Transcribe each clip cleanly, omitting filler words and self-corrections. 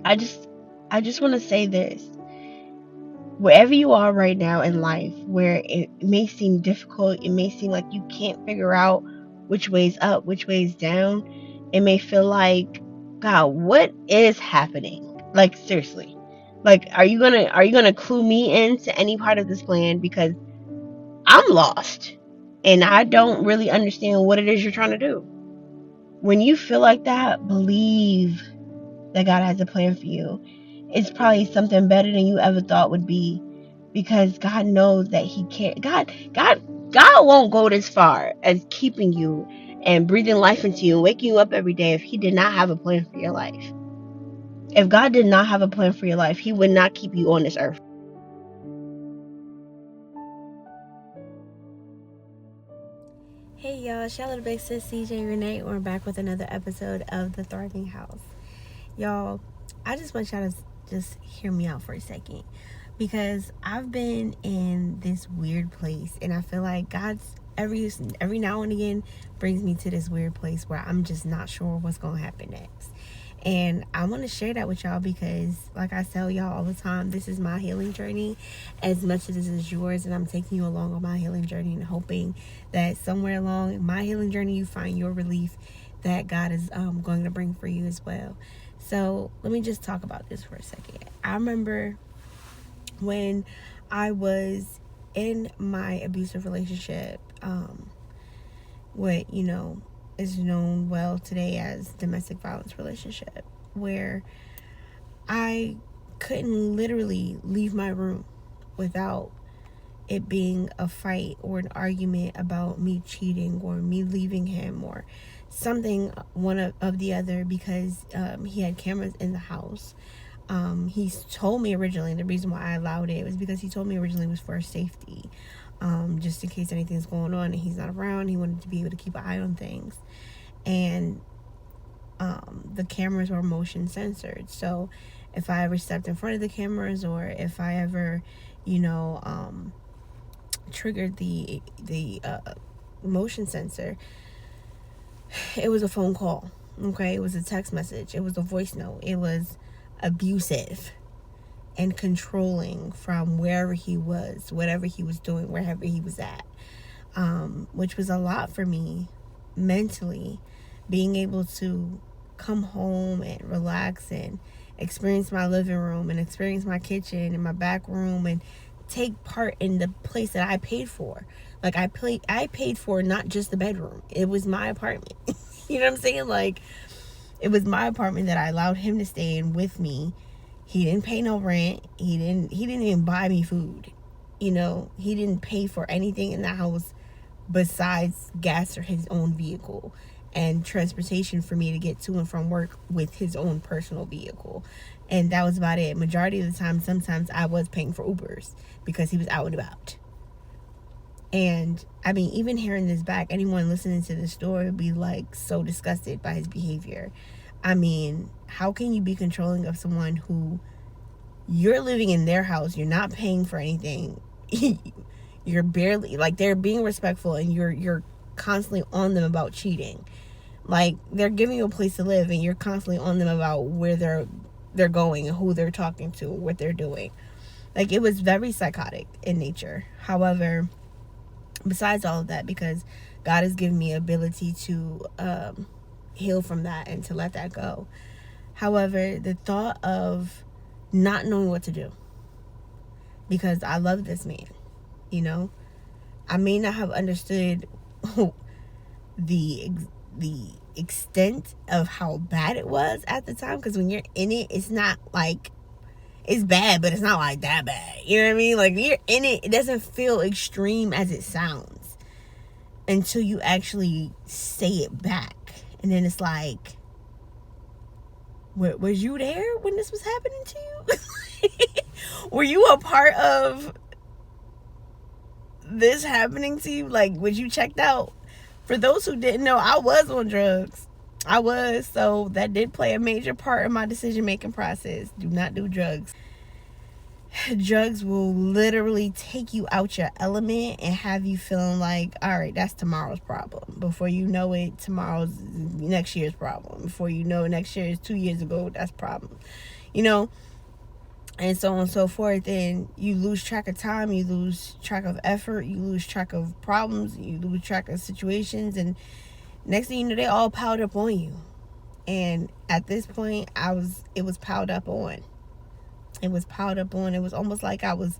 I just I just want to say this. Wherever you are right now in life, where it may seem difficult, it may seem like you can't figure out which way's up, which way's down, it may feel like, God, what is happening? Like, seriously. Like, are you gonna clue me into any part of this plan? Because I'm lost and I don't really understand what it is you're trying to do. When you feel like that, believe that God has a plan for you. It's probably something better than you ever thought would be, because God knows that He can't. God won't go this far as keeping you and breathing life into you and waking you up every day if He did not have a plan for your life. If God did not have a plan for your life, He would not keep you on this earth. Hey y'all, Charlotte Big Sis CJ Renee. We're back with another episode of The Thriving House. Y'all, I just want y'all to just hear me out for a second, because I've been in this weird place and I feel like God's every now and again brings me to this weird place where I'm just not sure what's gonna happen next. And I want to share that with y'all because, like I tell y'all all the time, this is my healing journey as much as this is yours. And I'm taking you along on my healing journey and hoping that somewhere along my healing journey, you find your relief that God is going to bring for you as well. So let me just talk about this for a second. I remember when I was in my abusive relationship, what, is known well today as domestic violence relationship, where I couldn't literally leave my room without it being a fight or an argument about me cheating or me leaving him or something one of the other, because he had cameras in the house. He told me originally, the reason why I allowed it was because he told me originally it was for safety. Just in case anything's going on and he's not around, he wanted to be able to keep an eye on things. And the cameras were motion censored. So if I ever stepped in front of the cameras, or if I ever, triggered the motion sensor, it was a phone call. Okay, it was a text message. It was a voice note. It was abusive and controlling from wherever he was, whatever he was doing, wherever he was at, which was a lot for me mentally. Being able to come home and relax and experience my living room and experience my kitchen and my back room and take part in the place that I paid for. Like I paid for not just the bedroom. It was my apartment. You know what I'm saying? Like, it was my apartment that I allowed him to stay in with me. He didn't pay no rent. He didn't even buy me food. He didn't pay for anything in the house besides gas or his own vehicle and transportation for me to get to and from work with his own personal vehicle. And that was about it. Majority of the time, sometimes I was paying for Ubers because he was out and about. And I mean, even hearing this back, anyone listening to this story would be like so disgusted by his behavior. I mean, how can you be controlling of someone who you're living in their house, you're not paying for anything, you're barely, like, they're being respectful, and you're constantly on them about cheating. Like, they're giving you a place to live and you're constantly on them about where they're going and who they're talking to, what they're doing. Like, it was very psychotic in nature. However, besides all of that, because God has given me ability to heal from that and to let that go. However, the thought of not knowing what to do, because I love this man, I may not have understood the extent of how bad it was at the time, because when you're in it, it's not like, it's bad, but it's not like that bad. You know what I mean? Like, when you're in it, it doesn't feel extreme as it sounds until you actually say it back. And then it's like, was you there when this was happening to you? Were you a part of this happening to you? Like, was you checked out? For those who didn't know, I was on drugs. I was. So that did play a major part in my decision-making process. Do not do drugs. Drugs will literally take you out your element and have you feeling like, all right, that's tomorrow's problem. Before you know it, tomorrow's next year's problem. Before you know it, next year is 2 years ago, that's problem. You know, and so on and so forth. And you lose track of time, you lose track of effort, you lose track of problems, you lose track of situations, and next thing you know, they all piled up on you. And at this point, it was piled up on. It was piled up on. It was almost like I was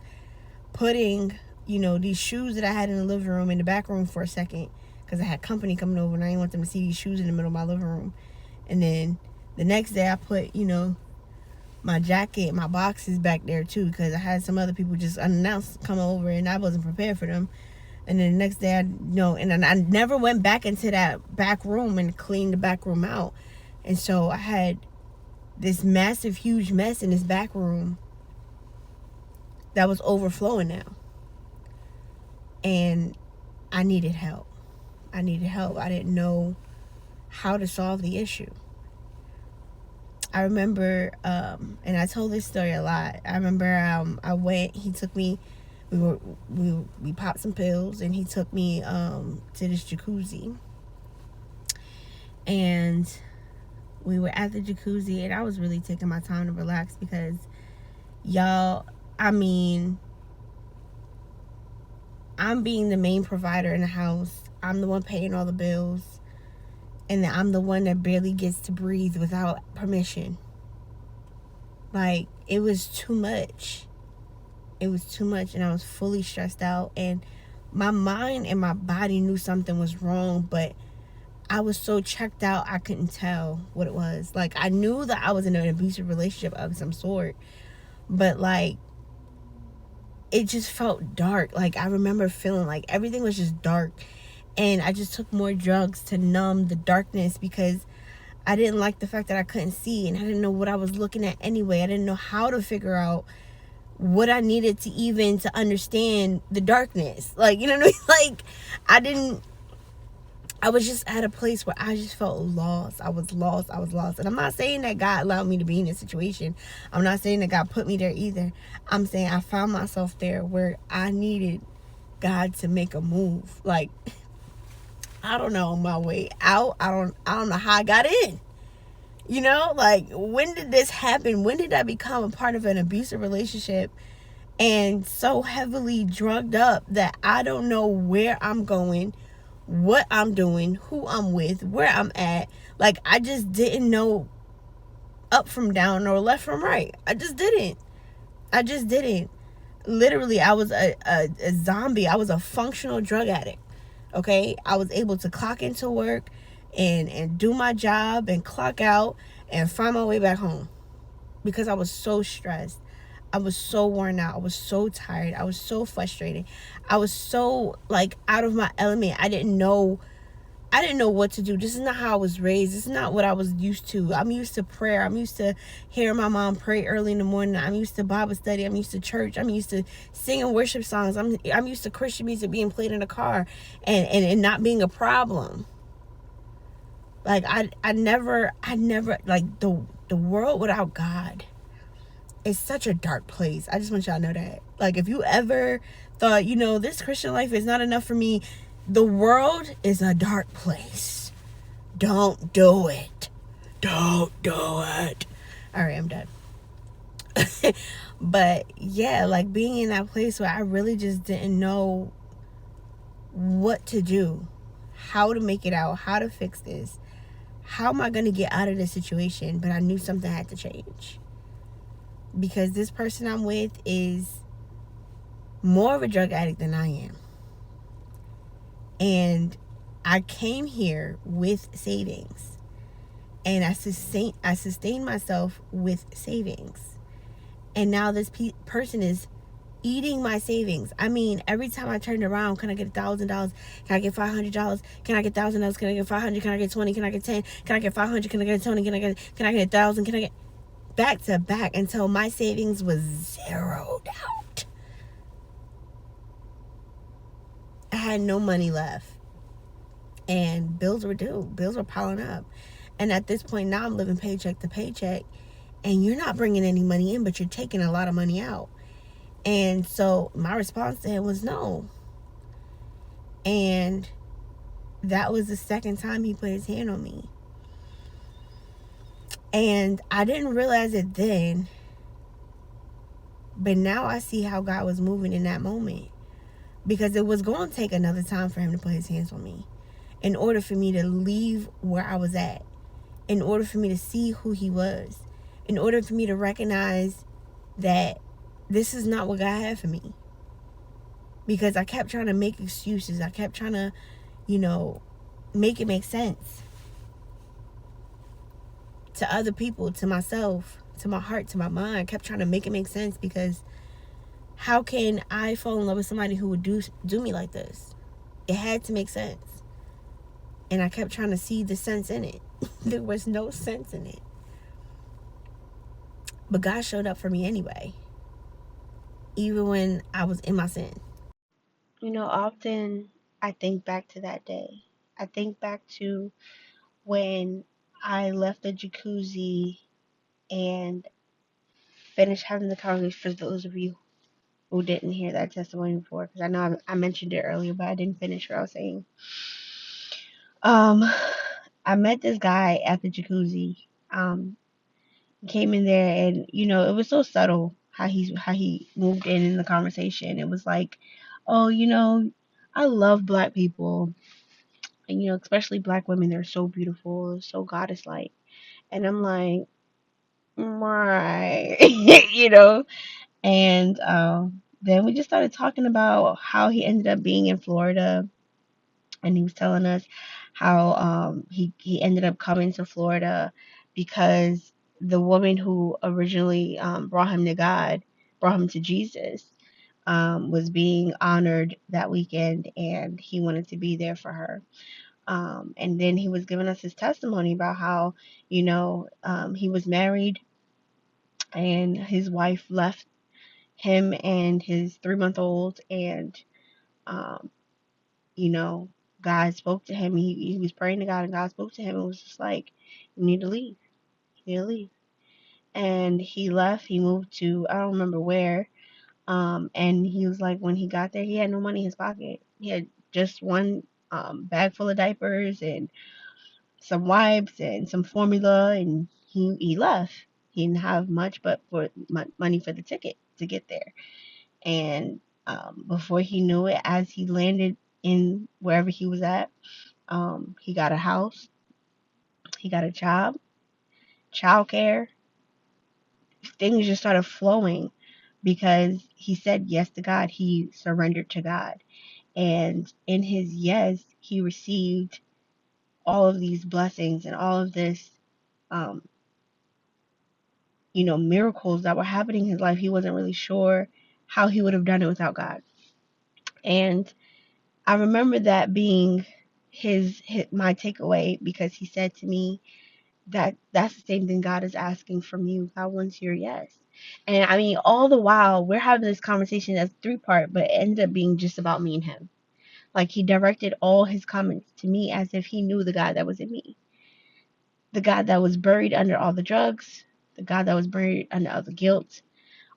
putting, these shoes that I had in the living room in the back room for a second, because I had company coming over and I didn't want them to see these shoes in the middle of my living room. And then the next day I put, my jacket, my boxes back there too, because I had some other people just unannounced come over and I wasn't prepared for them. And then the next day, I never went back into that back room and cleaned the back room out. And so I had this massive, huge mess in this back room that was overflowing now. And I needed help. I didn't know how to solve the issue. I remember, and I told this story a lot. I remember I went, he took me, we popped some pills, and he took me to this jacuzzi. And we were at the jacuzzi, and I was really taking my time to relax because, y'all, I'm being the main provider in the house. I'm the one paying all the bills. And I'm the one that barely gets to breathe without permission. Like, it was too much. It was too much, and I was fully stressed out. And my mind and my body knew something was wrong, but I was so checked out, I couldn't tell what it was. Like, I knew that I was in an abusive relationship of some sort, but, like, it just felt dark. Like, I remember feeling like everything was just dark. And I just took more drugs to numb the darkness because I didn't like the fact that I couldn't see, and I didn't know what I was looking at anyway. I didn't know how to figure out what I needed to understand the darkness. Like, you know what I mean? Like, I was just at a place where I just felt lost. I was lost. And I'm not saying that God allowed me to be in this situation. I'm not saying that God put me there either. I'm saying I found myself there where I needed God to make a move. Like, I don't know my way out. I don't know how I got in. Like, when did this happen? When did I become a part of an abusive relationship and so heavily drugged up that I don't know where I'm going, what I'm doing, who I'm with, where I'm at? Like, I just didn't know up from down or left from right. I just didn't. Literally, I was a zombie. I was a functional drug addict. Okay, I was able to clock into work and do my job and clock out and find my way back home because I was so stressed. I was so worn out. I was so tired. I was so frustrated. I was so, like, out of my element. I didn't know what to do. This is not how I was raised. This is not what I was used to. I'm used to prayer. I'm used to hearing my mom pray early in the morning. I'm used to Bible study. I'm used to church. I'm used to singing worship songs. I'm used to Christian music being played in the car and not being a problem. Like, I never, like, the world without God is such a dark place. I just want y'all to know that. Like, if you ever thought, this Christian life is not enough for me, the world is a dark place. Don't do it. Don't do it. All right, I'm done. But yeah, like, being in that place where I really just didn't know what to do, how to make it out, how to fix this, how am I going to get out of this situation? But I knew something had to change because this person I'm with is more of a drug addict than I am. And I came here with savings, and I sustained myself with savings. And now this person is eating my savings. I mean, every time I turned around, can I get $1,000? Can I get $500? Can I get $1,000? Can I get 500? Can I get 20? Can I get 10? Can I get 500? Can I get 20? Can I get 1,000? Can I get back to back until my savings was zeroed out? I had no money left, and bills were due. Bills were piling up, and at this point now I'm living paycheck to paycheck, and you're not bringing any money in, but you're taking a lot of money out. And so my response to him was no. And that was the second time he put his hand on me. And I didn't realize it then, but now I see how God was moving in that moment. Because it was going to take another time for him to put his hands on me in order for me to leave where I was at, in order for me to see who he was, in order for me to recognize that this is not what God had for me. Because I kept trying to make excuses. I kept trying to, you know, make it make sense to other people, to myself, to my heart, to my mind. I kept trying to make it make sense because how can I fall in love with somebody who would do me like this? It had to make sense. And I kept trying to see the sense in it. There was no sense in it. But God showed up for me anyway, even when I was in my sin. Often I think back to that day. I think back to when I left the jacuzzi and finished having the conversation. For those of you who didn't hear that testimony before, because I know I mentioned it earlier, but I didn't finish what I was saying. Um, I met this guy at the jacuzzi. Came in there, and it was so subtle how he moved in the conversation. It was like, oh, I love black people, and especially black women. They're so beautiful, so goddess like. And I'm like, right, And then we just started talking about how he ended up being in Florida, and he was telling us how he ended up coming to Florida because the woman who originally brought him to Jesus, was being honored that weekend, and he wanted to be there for her. And then he was giving us his testimony about how, he was married and his wife left him and his 3-month-old, and um, you know, God spoke to him. He was praying to God, and God spoke to him. It was just like, you need to leave. You need to leave. And he left. He moved to, I don't remember where. And he was like, when he got there, he had no money in his pocket. He had just one bag full of diapers and some wipes and some formula, and he left. He didn't have much, but for money for the ticket to get there. And before he knew it, as he landed in wherever he was at, he got a house, he got a job, childcare. Things just started flowing because he said yes to God. He surrendered to God. And in his yes, he received all of these blessings and all of this, um, miracles that were happening in his life. He wasn't really sure how he would have done it without God. And I remember that being his my takeaway, because he said to me, that's the same thing God is asking from you. God wants your yes. And I mean, all the while we're having this conversation that's 3-part, but it ended up being just about me and him. Like, he directed all his comments to me as if he knew the God that was in me, the God that was buried under all the drugs, the God that was buried under all the guilt,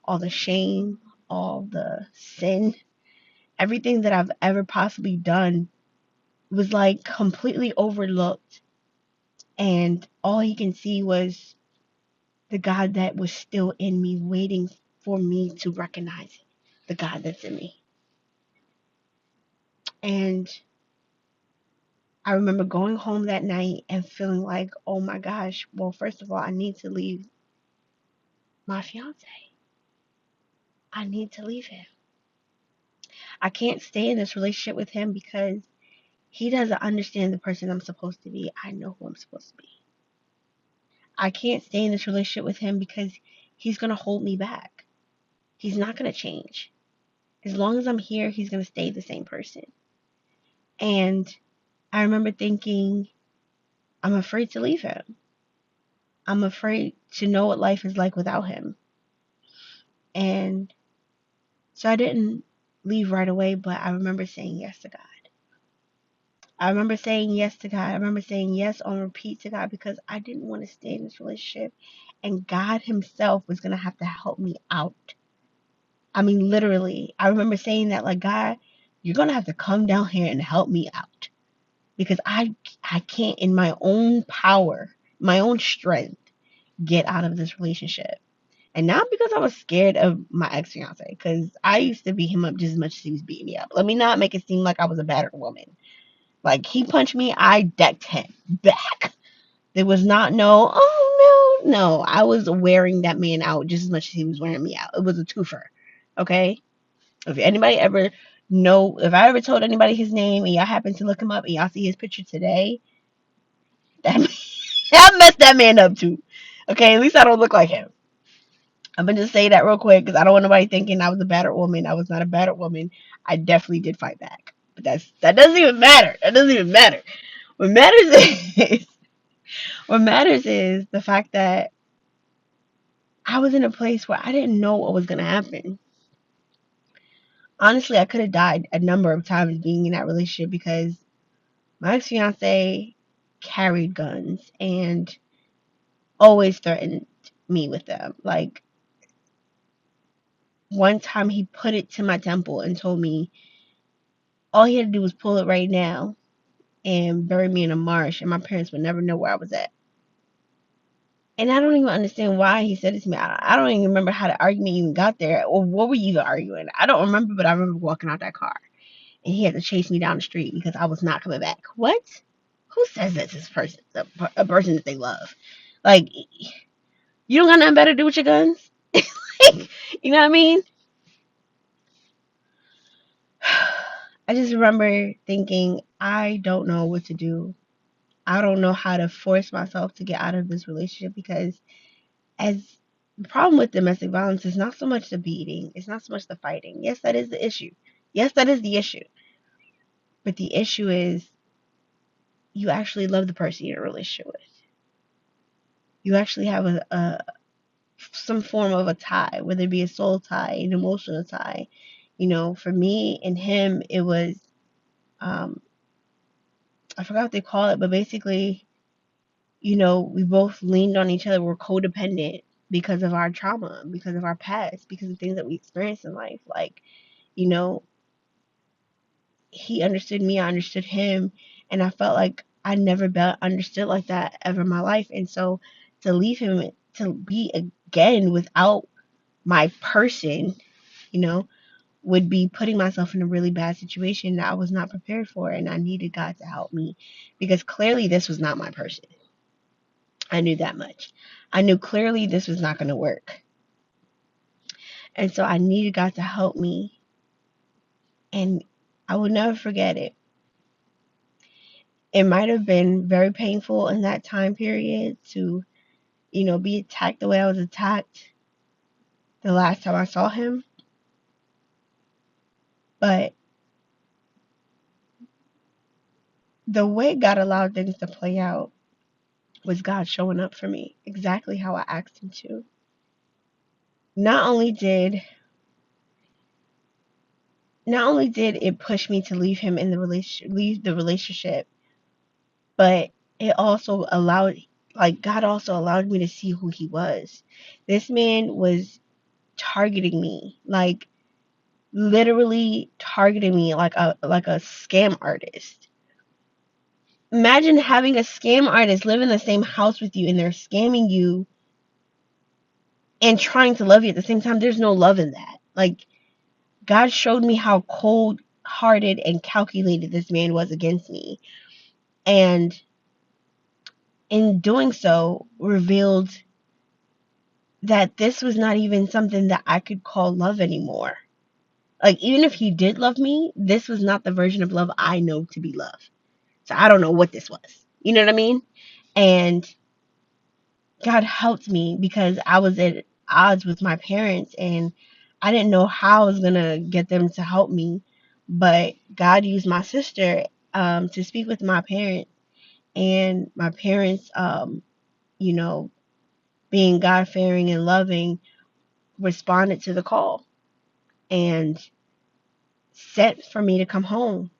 all the shame, all the sin, everything that I've ever possibly done was like completely overlooked. And all he can see was the God that was still in me, waiting for me to recognize it, the God that's in me. And I remember going home that night and feeling like, oh my gosh, well, first of all, I need to leave my fiance. I need to leave him. I can't stay in this relationship with him because he doesn't understand the person I'm supposed to be. I know who I'm supposed to be. I can't stay in this relationship with him because he's going to hold me back. He's not going to change. As long as I'm here, he's going to stay the same person. And I remember thinking, I'm afraid to leave him. I'm afraid to know what life is like without him. And so I didn't leave right away, but I remember saying yes to God. I remember saying yes to God. I remember saying yes on repeat to God because I didn't want to stay in this relationship. And God Himself was going to have to help me out. I mean, literally, I remember saying that, like, God, you're gonna have to come down here and help me out because I can't in my own power, my own strength, get out of this relationship. And not because I was scared of my ex fiance, because I used to beat him up just as much as he was beating me up. Let me not make it seem like I was a battered woman. Like he punched me, I decked him back. There was not no, oh no, no. I was wearing that man out just as much as he was wearing me out. It was a twofer. Okay? If anybody ever know, if I ever told anybody his name and y'all happen to look him up and y'all see his picture today, that I messed that man up too. Okay, at least I don't look like him. I'm gonna just say that real quick because I don't want nobody thinking I was a battered woman. I was not a battered woman. I definitely did fight back. But that doesn't even matter. That doesn't even matter. What matters is what matters is the fact that I was in a place where I didn't know what was gonna happen. Honestly, I could have died a number of times being in that relationship because my ex fiance carried guns and always threatened me with them. Like one time he put it to my temple and told me all he had to do was pull it right now and bury me in a marsh and my parents would never know where I was at. And I don't even understand why he said it to me. I don't even remember how the argument even got there or what were you even arguing. I don't remember, but I remember walking out that car and he had to chase me down the street because I was not coming back. What? Who says that's this person, a person that they love? Like, you don't got nothing better to do with your guns? You know what I mean? I just remember thinking, I don't know what to do. I don't know how to force myself to get out of this relationship because as the problem with domestic violence is not so much the beating, it's not so much the fighting. Yes, that is the issue. Yes, that is the issue. But the issue is you actually love the person you're in a relationship with. You actually have a some form of a tie, whether it be a soul tie, an emotional tie. You know, for me and him, it was um, I forgot what they call it, but basically, you know, we both leaned on each other. We're codependent because of our trauma, because of our past, because of things that we experienced in life. Like, you know, he understood me, I understood him, and I felt like I never been understood like that ever in my life. And so to leave him to be again without my person, you know, would be putting myself in a really bad situation that I was not prepared for, and I needed God to help me because clearly this was not my person. I knew that much. I knew clearly this was not going to work. And so I needed God to help me. And I will never forget it. It might have been very painful in that time period to, you know, be attacked the way I was attacked the last time I saw him. But the way God allowed things to play out was God showing up for me exactly how I asked him to. Not only did not only did it push me to leave him in the relationship, but it also allowed, like, God also allowed me to see who he was. This man was targeting me, like literally targeting me like a scam artist. Imagine having a scam artist live in the same house with you and they're scamming you and trying to love you at the same time. There's no love in that. Like, God showed me how cold hearted and calculated this man was against me. And in doing so, revealed that this was not even something that I could call love anymore. Like, even if he did love me, this was not the version of love I know to be love. So I don't know what this was. You know what I mean? And God helped me because I was at odds with my parents and I didn't know how I was going to get them to help me. But God used my sister to speak with my parents, and my parents, you know, being God fearing and loving, responded to the call and sent for me to come home.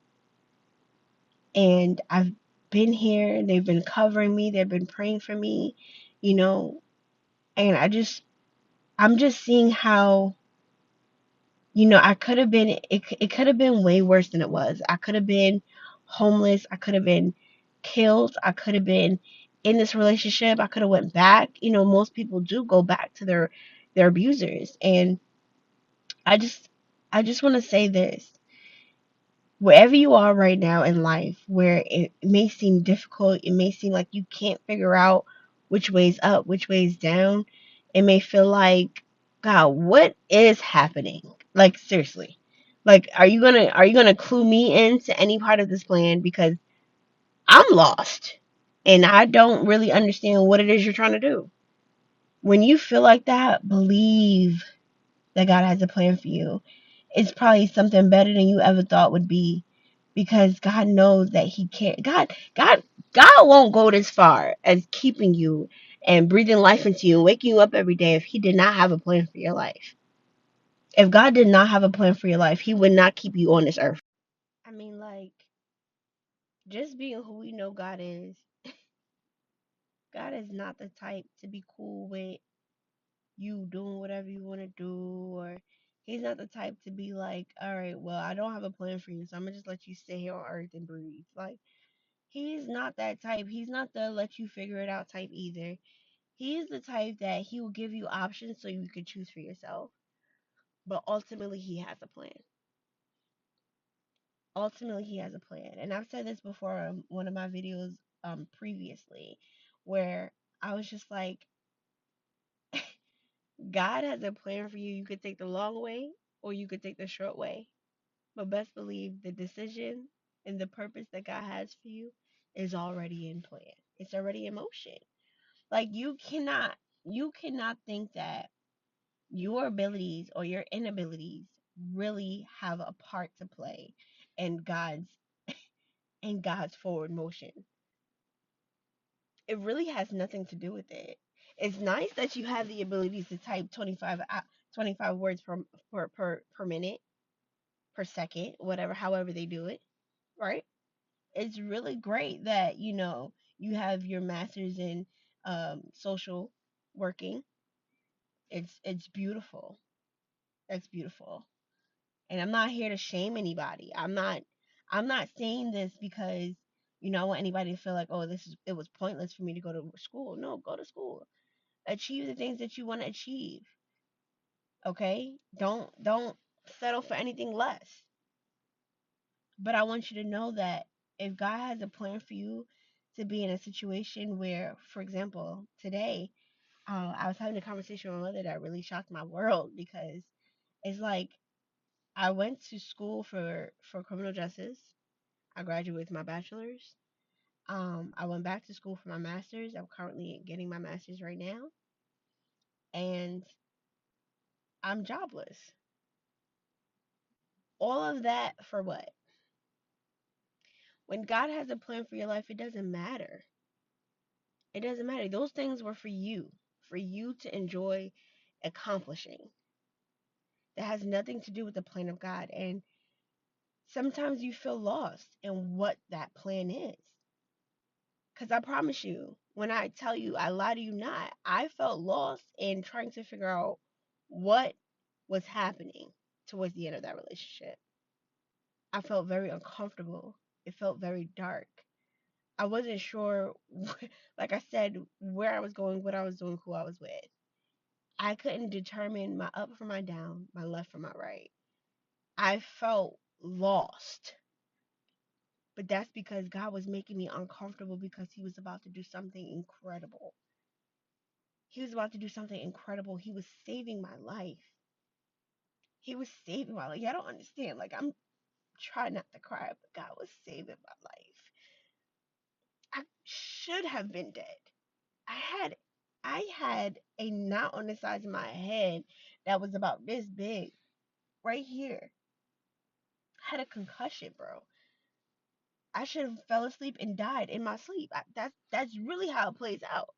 And I've been here. They've been covering me. They've been praying for me, you know, and I'm just seeing how I could have been it could have been way worse than it was. I could have been homeless, I could have been killed, I could have been in this relationship, I could have went back. Most people do go back to their abusers. And I just I just want to say this. Wherever you are right now in life, where it may seem difficult, it may seem like you can't figure out which way's up, which way's down, it may feel like, God, what is happening? Like, seriously. Like, are you gonna clue me into any part of this plan? Because I'm lost and I don't really understand what it is you're trying to do. When you feel like that, believe that God has a plan for you. It's probably something better than you ever thought would be, because God knows that He can't. God won't go this far as keeping you and breathing life into you and waking you up every day if He did not have a plan for your life. If God did not have a plan for your life, He would not keep you on this earth. I mean, like, just being who we know God is, God is not the type to be cool with you doing whatever you want to do, or He's not the type to be like, all right, well, I don't have a plan for you, so I'm gonna just let you stay here on earth and breathe. Like, He's not that type. He's not the let you figure it out type either. He is the type that He will give you options so you can choose for yourself. But ultimately, He has a plan. Ultimately, He has a plan. And I've said this before in one of my videos previously, where I was just like, God has a plan for you. You could take the long way or you could take the short way. But best believe the decision and the purpose that God has for you is already in plan. It's already in motion. Like, you cannot think that your abilities or your inabilities really have a part to play in God's forward motion. It really has nothing to do with it. It's nice that you have the ability to type 25 words per minute, per second, whatever, however they do it, right? It's really great that you have your master's in social working. It's beautiful. That's beautiful. And I'm not here to shame anybody. I'm not saying this because I want anybody to feel like, oh, it was pointless for me to go to school. No, go to school. Achieve the things that you want to achieve. Okay? Don't settle for anything less. But I want you to know that if God has a plan for you to be in a situation where, for example, today, I was having a conversation with my mother that really shocked my world, because it's like I went to school for criminal justice. I graduated with my bachelor's. I went back to school for my master's. I'm currently getting my master's right now, and I'm jobless. All of that for what? When God has a plan for your life, it doesn't matter. It doesn't matter. Those things were for you to enjoy accomplishing. That has nothing to do with the plan of God. And sometimes you feel lost in what that plan is. Because I promise you, when I tell you, I lie to you not, I felt lost in trying to figure out what was happening towards the end of that relationship. I felt very uncomfortable. It felt very dark. I wasn't sure, like I said, where I was going, what I was doing, who I was with. I couldn't determine my up from my down, my left from my right. I felt lost. But that's because God was making me uncomfortable, because He was about to do something incredible. He was about to do something incredible. He was saving my life. He was saving my life. I don't understand. Like, I'm trying not to cry, but God was saving my life. I should have been dead. I had I had a knot on the sides of my head that was about this big, right here. I had a concussion, bro. I should have fell asleep and died in my sleep. That's really how it plays out.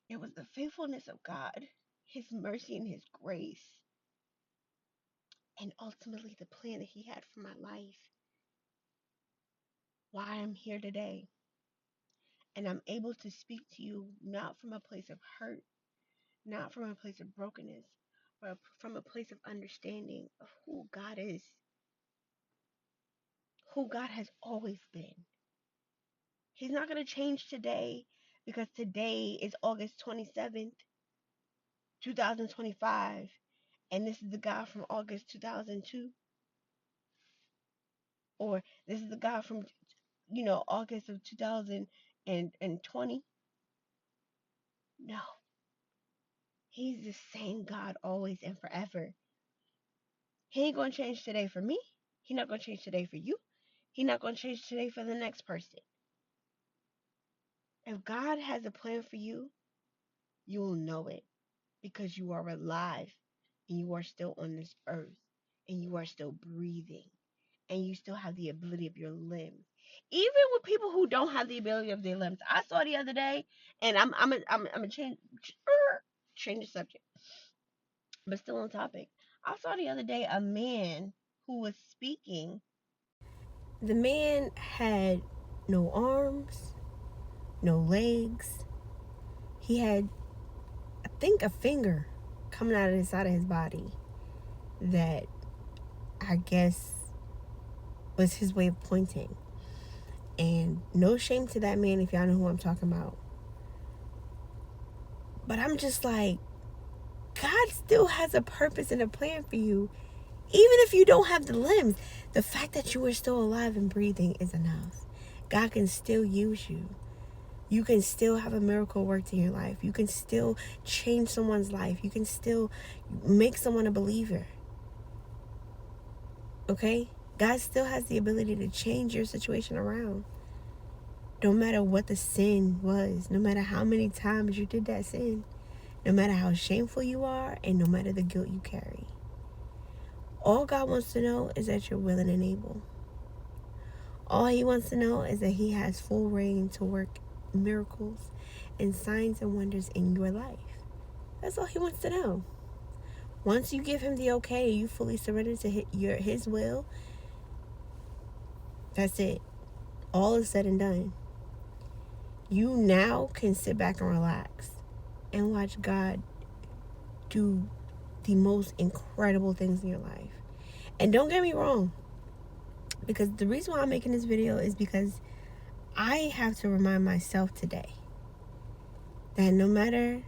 It was the faithfulness of God, His mercy and His grace, and ultimately the plan that He had for my life, why I'm here today. And I'm able to speak to you not from a place of hurt, not from a place of brokenness, but from a place of understanding of who God is, who God has always been. He's not going to change today because today is August 27th, 2025, and this is the God from August 2002, or this is the God from, August of 2020. No, he's the same God always and forever. He ain't going to change today for me. He's not going to change today for you. He's not going to change today for the next person. If God has a plan for you, you will know it because you are alive and you are still on this earth and you are still breathing and you still have the ability of your limbs. Even with people who don't have the ability of their limbs. I saw the other day, and I'm a change the subject, but still on topic. I saw the other day a man who was speaking. The man had no arms, no legs. He had, I think, a finger coming out of the side of his body that I guess was his way of pointing. And no shame to that man if y'all know who I'm talking about. But I'm just like, God still has a purpose and a plan for you. Even if you don't have the limbs, the fact that you are still alive and breathing is enough. God can still use you. You can still have a miracle worked in your life. You can still change someone's life. You can still make someone a believer. Okay? God still has the ability to change your situation around. No matter what the sin was, no matter how many times you did that sin, no matter how shameful you are, and no matter the guilt you carry. All God wants to know is that you're willing and able. All he wants to know is that he has full reign to work miracles and signs and wonders in your life. That's all he wants to know. Once you give him the okay, you fully surrender to his will, that's it. All is said and done. You now can sit back and relax and watch God do the most incredible things in your life. And don't get me wrong, because the reason why I'm making this video is because I have to remind myself today that no matter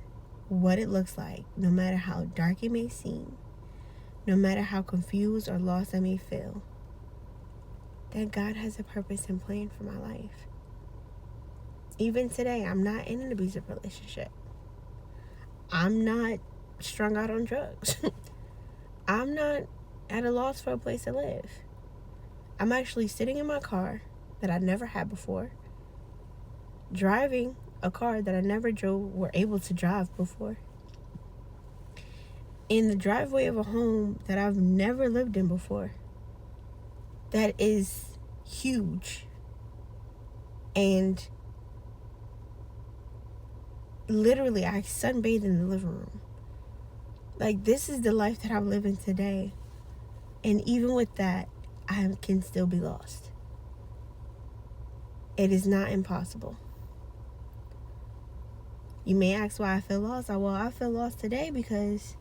what it looks like, no matter how dark it may seem, no matter how confused or lost I may feel, that God has a purpose and plan for my life. Even today, I'm not in an abusive relationship. I'm not strung out on drugs. I'm not at a loss for a place to live. I'm actually sitting in my car that I never had before, driving a car that I never drove or able to drive before, in the driveway of a home that I've never lived in before, that is huge. And literally, I sunbathe in the living room. Like, this is the life that I'm living today. And even with that, I can still be lost. It is not impossible. You may ask why I feel lost. Well, I feel lost today because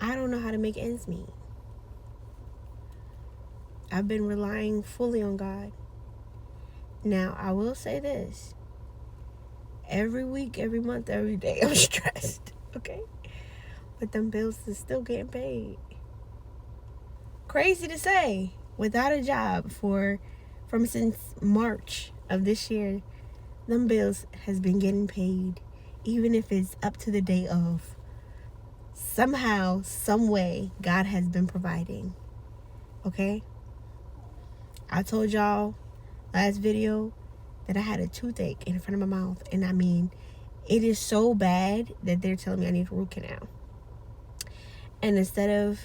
I don't know how to make ends meet. I've been relying fully on God. Now, I will say this. Every week, every month, every day, I'm stressed. Okay? But them bills are still getting paid. Crazy to say. Without a job from since March of this year, them bills has been getting paid. Even if it's up to the day of. Somehow, some way, God has been providing. Okay? I told y'all last video that I had a toothache in front of my mouth. And I mean, it is so bad that they're telling me I need a root canal. And instead of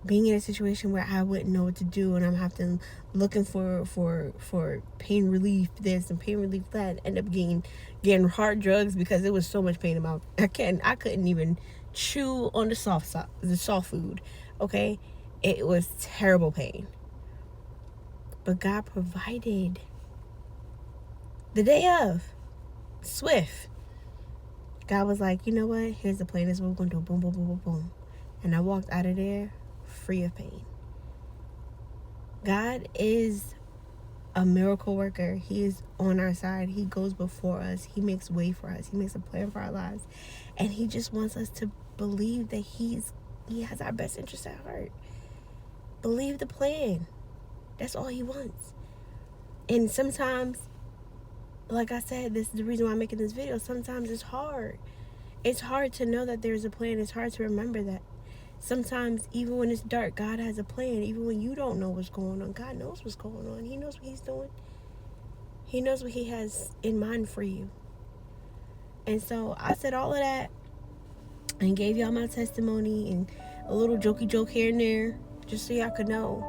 being in a situation where I wouldn't know what to do and I'm having looking for pain relief this and pain relief that, end up getting hard drugs because it was so much pain in my mouth. I couldn't even chew on the soft food. Okay, it was terrible pain. But God provided. The day of, swift. God was like, you know what? Here's the plan. This is what we're going to do. Boom, boom, boom, boom, boom. And I walked out of there free of pain. God is a miracle worker. He is on our side. He goes before us. He makes way for us. He makes a plan for our lives. And he just wants us to believe that he has our best interest at heart. Believe the plan. That's all he wants. And sometimes, like I said, this is the reason why I'm making this video. Sometimes it's hard. It's hard to know that there's a plan. It's hard to remember that. Sometimes, even when it's dark, God has a plan. Even when you don't know what's going on, God knows what's going on. He knows what he's doing. He knows what he has in mind for you. And so I said all of that and gave y'all my testimony and a little jokey joke here and there, just so y'all could know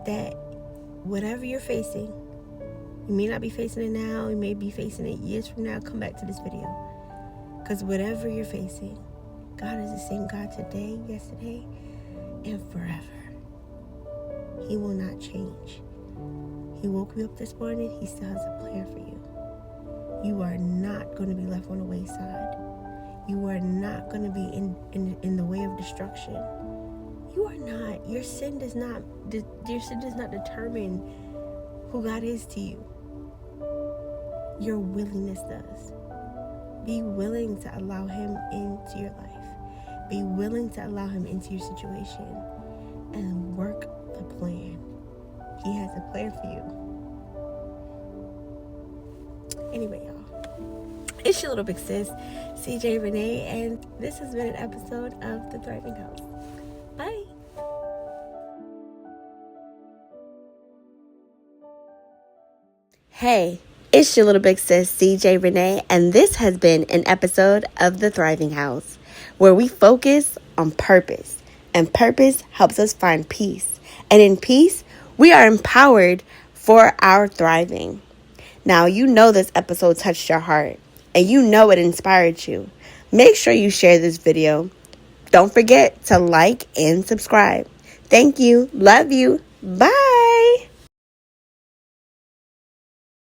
that whatever you're facing, you may not be facing it now, you may be facing it years from now. Come back to this video. Because whatever you're facing, God is the same God today, yesterday, and forever. He will not change. He woke you up this morning. He still has a plan for you. You are not going to be left on the wayside. You are not going to be in the way of destruction. You are not. Your sin does not determine who God is to you. Your willingness does. Be willing to allow him into your life. Be willing to allow him into your situation and work the plan. He has a plan for you. Anyway, y'all, it's your little big sis, CJ Renee, and this has been an episode of The Thriving House. Bye. Hey, it's your little big sis, CJ Renee, and this has been an episode of The Thriving House, where we focus on purpose, and purpose helps us find peace. And in peace, we are empowered for our thriving. Now, you know this episode touched your heart, and you know it inspired you. Make sure you share this video. Don't forget to like and subscribe. Thank you. Love you. Bye.